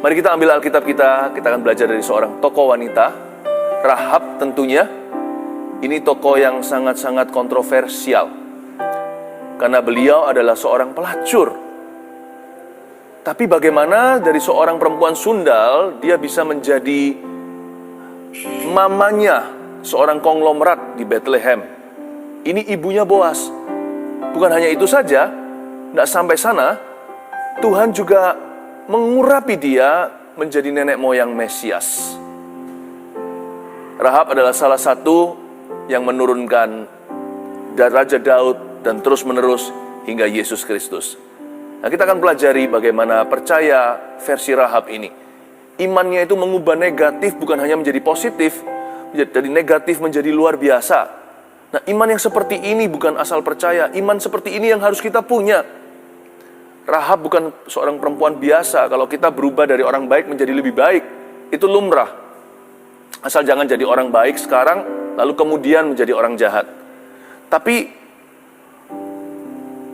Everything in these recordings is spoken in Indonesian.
Mari kita ambil Alkitab kita akan belajar dari seorang tokoh wanita, Rahab tentunya. Ini tokoh yang sangat-sangat kontroversial, karena beliau adalah seorang pelacur. Tapi bagaimana dari seorang perempuan sundal, dia bisa menjadi mamanya seorang konglomerat di Bethlehem. Ini ibunya Boas. Bukan hanya itu saja, tidak sampai sana, Tuhan juga mengurapi dia menjadi nenek moyang Mesias. Rahab adalah salah satu yang menurunkan Raja Daud dan terus menerus hingga Yesus Kristus. Nah, kita akan pelajari bagaimana percaya versi Rahab ini. Imannya itu mengubah negatif bukan hanya menjadi positif, dari negatif menjadi luar biasa. Nah, iman yang seperti ini bukan asal percaya, iman seperti ini yang harus kita punya. Rahab bukan seorang perempuan biasa. Kalau kita berubah dari orang baik menjadi lebih baik, itu lumrah. Asal jangan jadi orang baik sekarang, lalu kemudian menjadi orang jahat. Tapi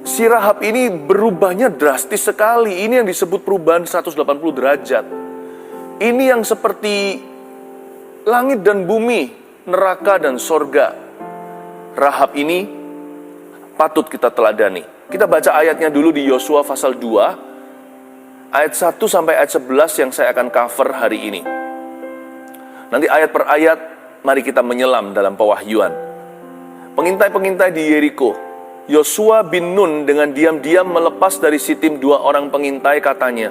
si Rahab ini berubahnya drastis sekali. Ini yang disebut perubahan 180 derajat. Ini yang seperti langit dan bumi, neraka dan sorga. Rahab ini patut kita teladani. Kita baca ayatnya dulu di Yosua pasal 2, ayat 1 sampai ayat 11 yang saya akan cover hari ini. Nanti ayat per ayat, mari kita menyelam dalam pewahyuan. Pengintai-pengintai di Yeriko, Yosua bin Nun dengan diam-diam melepas dari Sitim 2 orang pengintai, katanya,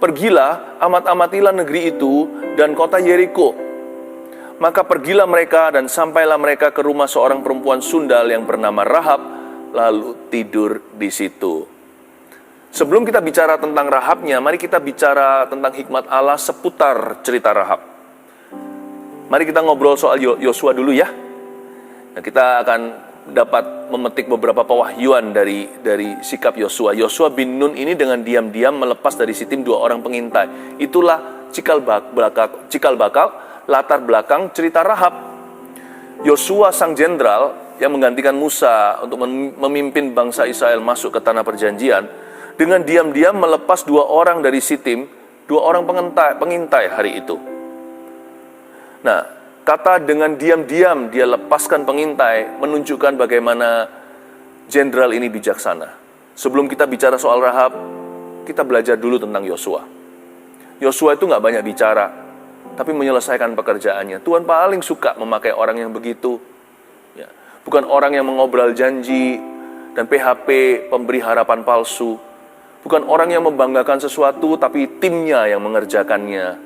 "Pergilah, amat-amatilah negeri itu dan kota Yeriko." Maka pergilah mereka dan sampailah mereka ke rumah seorang perempuan sundal yang bernama Rahab, lalu tidur di situ. Sebelum kita bicara tentang Rahabnya, mari kita bicara tentang hikmat Allah seputar cerita Rahab. Mari kita ngobrol soal Yosua dulu ya. Nah, kita akan dapat memetik beberapa pewahyuan dari sikap Yosua. Yosua bin Nun ini dengan diam-diam melepas dari Sitim 2 orang pengintai. Itulah cikal bakal latar belakang cerita Rahab. Yosua sang jenderal yang menggantikan Musa untuk memimpin bangsa Israel masuk ke tanah perjanjian, dengan diam-diam melepas 2 orang dari Sitim, 2 orang pengintai hari itu. Nah, kata dengan diam-diam dia lepaskan pengintai menunjukkan bagaimana jenderal ini bijaksana. Sebelum kita bicara soal Rahab, kita belajar dulu tentang Yosua. Yosua itu nggak banyak bicara, tapi menyelesaikan pekerjaannya. Tuhan paling suka memakai orang yang begitu. Ya. Bukan orang yang mengobrol janji dan PHP, pemberi harapan palsu. Bukan orang yang membanggakan sesuatu, tapi timnya yang mengerjakannya.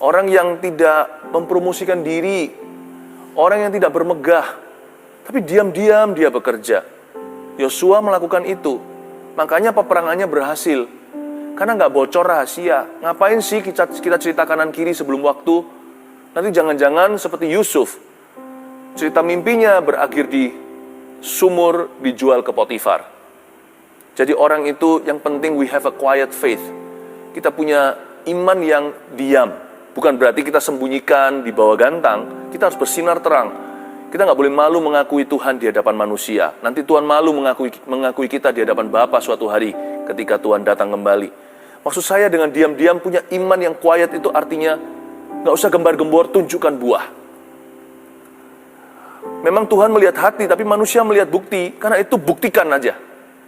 Orang yang tidak mempromosikan diri. Orang yang tidak bermegah. Tapi diam-diam dia bekerja. Yosua melakukan itu. Makanya peperangannya berhasil. Karena nggak bocor rahasia. Ngapain sih kita cerita kanan kiri sebelum waktu? Nanti jangan-jangan seperti Yusuf. Cerita mimpinya berakhir di sumur, dijual ke Potifar. Jadi orang itu yang penting we have a quiet faith. Kita punya iman yang diam. Bukan berarti kita sembunyikan di bawah gantang. Kita harus bersinar terang. Kita nggak boleh malu mengakui Tuhan di hadapan manusia. Nanti Tuhan malu mengakui kita di hadapan Bapa suatu hari ketika Tuhan datang kembali. Maksud saya dengan diam-diam punya iman yang quiet itu artinya nggak usah gembar-gembor, tunjukkan buah. Memang Tuhan melihat hati, tapi manusia melihat bukti. Karena itu buktikan aja.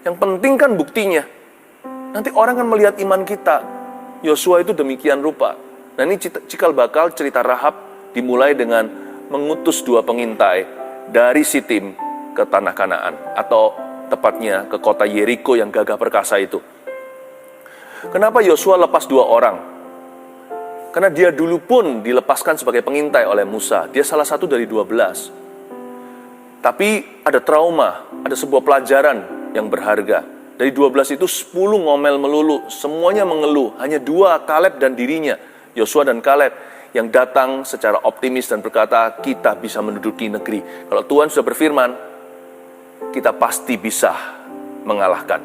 Yang penting kan buktinya. Nanti orang kan melihat iman kita. Yosua itu demikian rupa. Nah, ini cikal bakal cerita Rahab dimulai dengan mengutus 2 pengintai dari Sitim ke tanah Kanaan. Atau tepatnya ke kota Yeriko yang gagah perkasa itu. Kenapa Yosua lepas 2 orang? Karena dia dulu pun dilepaskan sebagai pengintai oleh Musa. Dia salah satu dari 12. Tapi ada trauma, ada sebuah pelajaran yang berharga. Dari 12 itu 10 ngomel melulu, semuanya mengeluh. Hanya 2, Kaleb dan dirinya, Yosua dan Kaleb, yang datang secara optimis dan berkata, kita bisa menduduki negeri. Kalau Tuhan sudah berfirman, kita pasti bisa mengalahkan.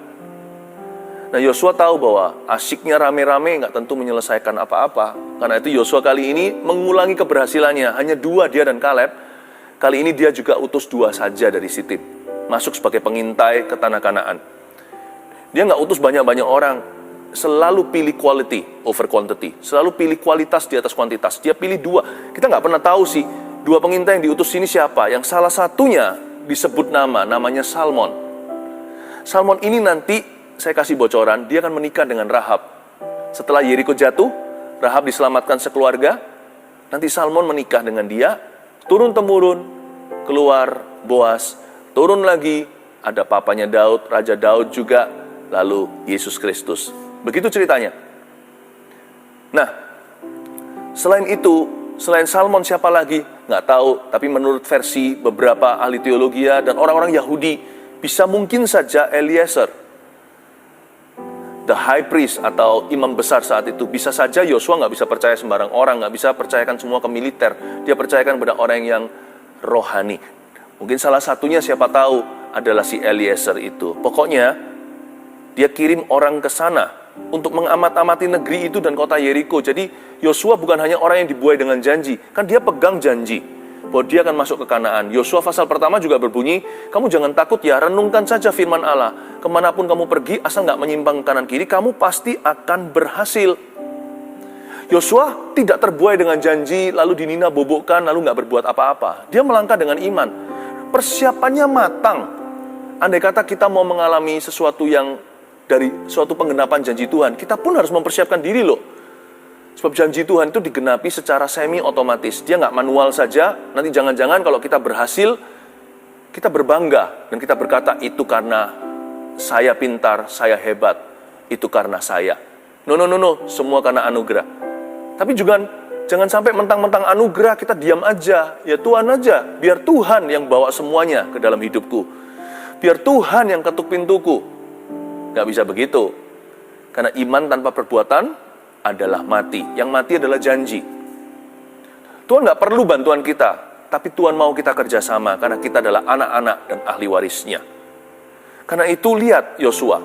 Nah, Yosua tahu bahwa asyiknya rame-rame nggak tentu menyelesaikan apa-apa. Karena itu Yosua kali ini mengulangi keberhasilannya. Hanya 2 dia dan Kaleb. Kali ini dia juga utus 2 saja dari Sitim. Masuk sebagai pengintai ke tanah Kanaan. Dia nggak utus banyak-banyak orang. selalu pilih quality over quantity. Selalu pilih kualitas di atas kuantitas. Dia pilih dua. Kita nggak pernah tahu sih, dua pengintai yang diutus ini siapa. Yang salah satunya disebut namanya Salmon. Salmon ini nanti, saya kasih bocoran, dia akan menikah dengan Rahab. Setelah Yeriko jatuh, Rahab diselamatkan sekeluarga. Nanti Salmon menikah dengan dia, turun-temurun, keluar Boas, turun lagi, ada papanya Daud, Raja Daud juga, lalu Yesus Kristus. Begitu ceritanya. Nah, selain itu, selain Salmon siapa lagi? Nggak tahu, tapi menurut versi beberapa ahli teologi dan orang-orang Yahudi, bisa mungkin saja Eliezer, the high priest atau imam besar saat itu. Bisa saja Yosua nggak bisa percaya sembarang orang, nggak bisa percayakan semua ke militer. Dia percayakan pada orang yang rohani. Mungkin salah satunya siapa tahu adalah si Eliezer itu. Pokoknya dia kirim orang ke sana untuk mengamat-amati negeri itu dan kota Yeriko. Jadi Yosua bukan hanya orang yang dibuai dengan janji, kan dia pegang janji bahwa dia akan masuk ke Kanaan. Yosua pasal pertama juga berbunyi, kamu jangan takut ya, renungkan saja firman Allah. Kemanapun kamu pergi, asal nggak menyimpang kanan kiri, kamu pasti akan berhasil. Yosua tidak terbuai dengan janji, lalu dinina bobokkan, lalu nggak berbuat apa-apa. Dia melangkah dengan iman. Persiapannya matang. Andai kata kita mau mengalami sesuatu yang dari suatu penggenapan janji Tuhan, kita pun harus mempersiapkan diri loh. Sebab janji Tuhan itu digenapi secara semi otomatis. Dia nggak manual saja. Nanti jangan-jangan kalau kita berhasil, kita berbangga dan kita berkata itu karena saya pintar, saya hebat, itu karena saya. No, semua karena anugerah. Tapi juga jangan sampai mentang-mentang anugerah kita diam aja. Ya Tuhan aja, biar Tuhan yang bawa semuanya ke dalam hidupku. Biar Tuhan yang ketuk pintuku. Nggak bisa begitu. Karena iman tanpa perbuatan adalah mati. Yang mati adalah janji. Tuhan nggak perlu bantuan kita, tapi Tuhan mau kita kerjasama karena kita adalah anak-anak dan ahli warisnya. Karena itu lihat Yosua,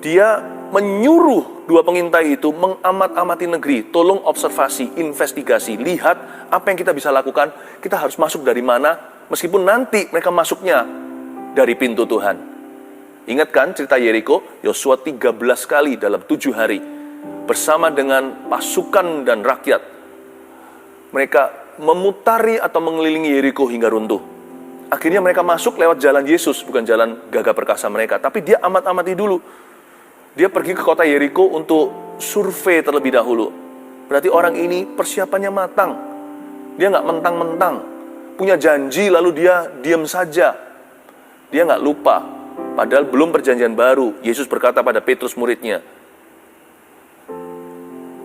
dia menyuruh dua pengintai itu mengamat-amati negeri. Tolong observasi, investigasi, lihat apa yang kita bisa lakukan. Kita harus masuk dari mana, meskipun nanti mereka masuknya dari pintu Tuhan. Ingat kan cerita Yeriko? Yosua 13 kali dalam 7 hari bersama dengan pasukan dan rakyat. Mereka memutari atau mengelilingi Yeriko hingga runtuh. Akhirnya mereka masuk lewat jalan Yesus, bukan jalan gagah perkasa mereka. Tapi dia amat-amati dulu. Dia pergi ke kota Yeriko untuk survei terlebih dahulu. Berarti orang ini persiapannya matang. Dia nggak mentang-mentang. Punya janji lalu dia diam saja. Dia nggak lupa. Padahal belum perjanjian baru. Yesus berkata pada Petrus muridnya,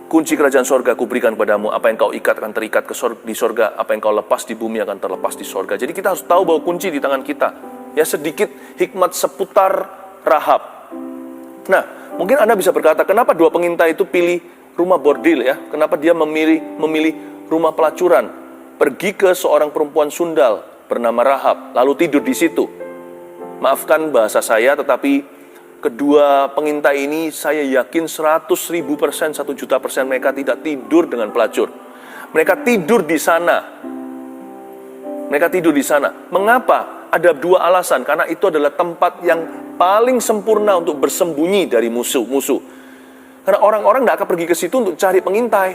kunci kerajaan sorga kuberikan padamu. Apa yang kau ikat akan terikat di sorga. Apa yang kau lepas di bumi akan terlepas di sorga. Jadi kita harus tahu bahwa kunci di tangan kita. Ya, sedikit hikmat seputar Rahab. Nah, mungkin Anda bisa berkata, kenapa dua pengintai itu pilih rumah bordil ya? Kenapa dia memilih rumah pelacuran? Pergi ke seorang perempuan sundal bernama Rahab, lalu tidur di situ. Maafkan bahasa saya, tetapi kedua pengintai ini saya yakin 100.000%, 1 juta persen mereka tidak tidur dengan pelacur. Mereka tidur di sana. Mereka tidur di sana. Mengapa? Ada dua alasan. Karena itu adalah tempat yang paling sempurna untuk bersembunyi dari musuh-musuh. Karena orang-orang tidak akan pergi ke situ untuk cari pengintai.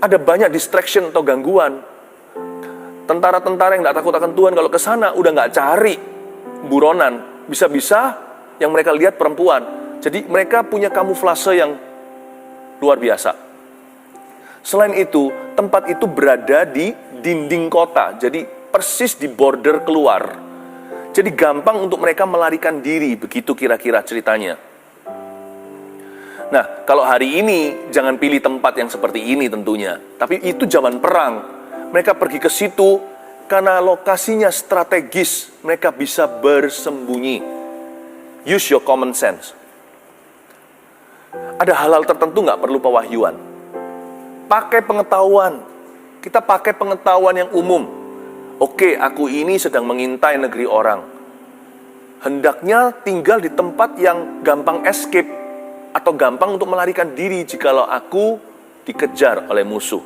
Ada banyak distraction atau gangguan. Tentara-tentara yang tidak takut akan Tuhan kalau ke sana udah nggak cari buronan. Bisa-bisa yang mereka lihat perempuan. Jadi mereka punya kamuflase yang luar biasa. Selain itu, tempat itu berada di dinding kota. Jadi persis di border keluar. Jadi gampang untuk mereka melarikan diri. Begitu kira-kira ceritanya. Nah, kalau hari ini jangan pilih tempat yang seperti ini tentunya. Tapi itu zaman perang. Mereka pergi ke situ karena lokasinya strategis. Mereka bisa bersembunyi. Use your common sense. Ada hal-hal tertentu nggak perlu pewahyuan. Pakai pengetahuan. Kita pakai pengetahuan yang umum. Oke, aku ini sedang mengintai negeri orang. Hendaknya tinggal di tempat yang gampang escape atau gampang untuk melarikan diri jikalau aku dikejar oleh musuh.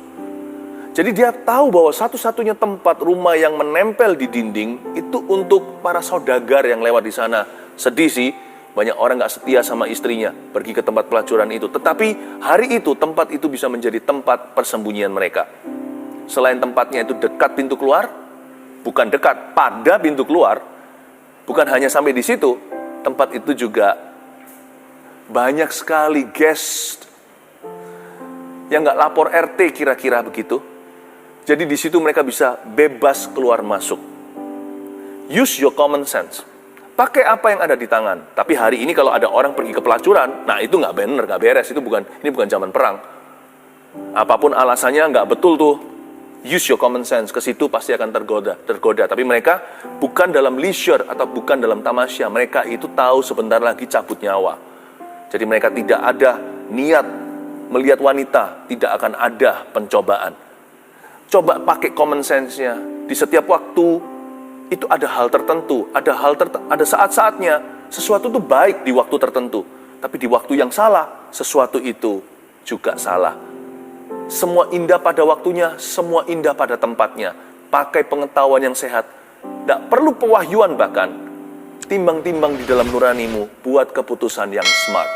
Jadi dia tahu bahwa satu-satunya tempat rumah yang menempel di dinding itu untuk para saudagar yang lewat di sana. Sedih sih, Banyak orang nggak setia sama istrinya, pergi ke tempat pelacuran itu. Tetapi hari itu, tempat itu bisa menjadi tempat persembunyian mereka. Selain tempatnya itu dekat pintu keluar, bukan dekat, pada pintu keluar, bukan hanya sampai di situ, tempat itu juga banyak sekali guest yang nggak lapor RT kira-kira begitu. Jadi di situ mereka bisa bebas keluar masuk. Use your common sense. Pakai apa yang ada di tangan. Tapi hari ini kalau ada orang pergi ke pelacuran, nah itu nggak benar, nggak beres. Ini bukan zaman perang. Apapun alasannya nggak betul tuh. Use your common sense. Ke situ pasti akan tergoda. Tapi mereka bukan dalam leisure atau bukan dalam tamasya. Mereka itu tahu sebentar lagi cabut nyawa. Jadi mereka tidak ada niat melihat wanita, tidak akan ada pencobaan. Coba pakai common sense-nya. Di setiap waktu itu ada hal tertentu, ada saat-saatnya sesuatu itu baik di waktu tertentu, tapi di waktu yang salah, sesuatu itu juga salah. Semua indah pada waktunya, semua indah pada tempatnya. Pakai pengetahuan yang sehat, tidak perlu pewahyuan bahkan. Timbang-timbang di dalam nuranimu, buat keputusan yang smart.